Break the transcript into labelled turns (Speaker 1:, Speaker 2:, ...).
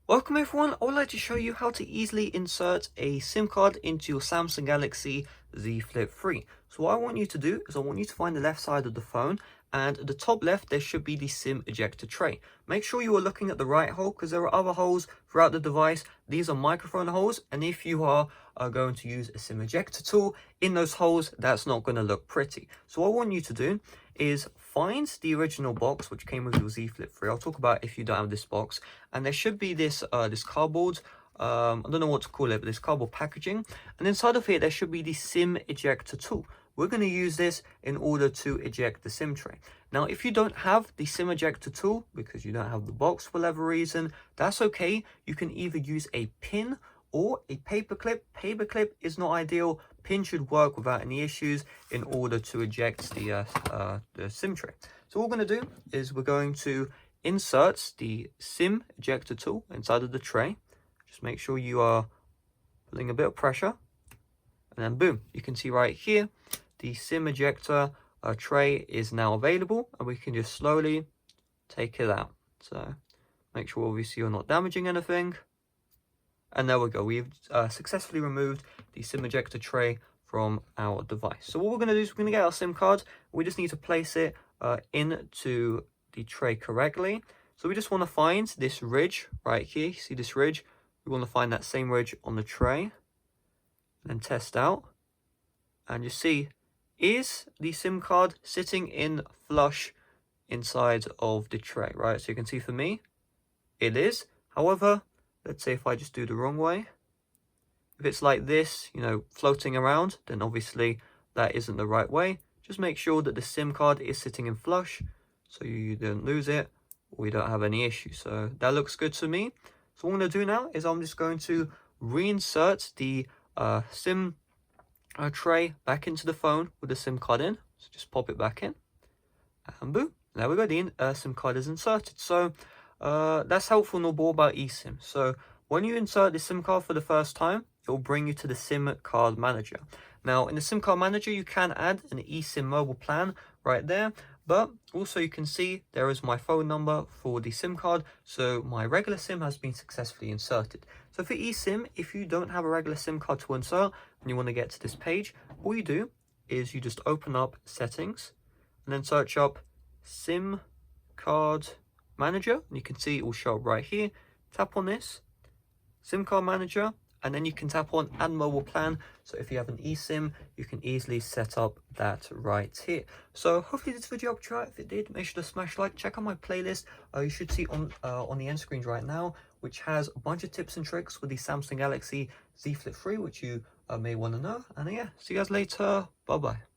Speaker 1: Welcome everyone, I would like to show you how to easily insert a SIM card into your Samsung Galaxy Z Flip 3. So what I want you to do is I want you to find the left side of the phone, and at the top left there should be the SIM ejector tray. Make sure you are looking at the right hole because there are other holes throughout the device. These are microphone holes, and if you are going to use a SIM ejector tool in those holes, that's not going to look pretty. So what I want you to do is find the original box which came with your Z Flip 3. I'll talk about if you don't have this box, and there should be this cardboard, I don't know what to call it, but this cardboard packaging, and inside of it there should be the SIM ejector tool. We're going to use this in order to eject the SIM tray. Now if you don't have the SIM ejector tool because you don't have the box for whatever reason, that's okay. You can either use a pin or a paper clip. Paper clip is not ideal. Pin should work without any issues in order to eject the SIM tray. So what we're going to do is we're going to insert the SIM ejector tool inside of the tray. Just make sure you are putting a bit of pressure, and then boom, you can see right here the SIM ejector tray is now available, and we can just slowly take it out. So make sure obviously you're not damaging anything. And there we go, we've successfully removed the SIM ejector tray from our device. So what we're going to do is we're going to get our SIM card. We just need to place it into the tray correctly. So we just want to find this ridge right here. You see this ridge? We want to find that same ridge on the tray and then test out. And you see, is the SIM card sitting in flush inside of the tray, right? So you can see for me, it is. However, let's say if I just do the wrong way, if it's like this, you know, floating around, then obviously that isn't the right way. Just make sure that the SIM card is sitting in flush so you don't lose it or you don't have any issues. So that looks good to me. So what I'm going to do now is I'm just going to reinsert the SIM tray back into the phone with the SIM card in. So just pop it back in and boom, there we go, the SIM card is inserted. So that's helpful and all about eSIM. So when you insert the SIM card for the first time, it will bring you to the SIM card manager. Now in the SIM card manager, you can add an eSIM mobile plan right there, but also you can see there is my phone number for the SIM card. So my regular SIM has been successfully inserted. So for eSIM, if you don't have a regular SIM card to insert and you want to get to this page, all you do is you just open up settings and then search up SIM card manager, and you can see it will show up right here. Tap on this SIM card manager, and then you can tap on add mobile plan. So if you have an eSIM, you can easily set up that right here. So hopefully this video helped you out. If it did, make sure to smash like. Check out my playlist, you should see on the end screen right now, which has a bunch of tips and tricks with the Samsung Galaxy Z Flip 3, which you may want to know. And yeah, see you guys later. Bye bye.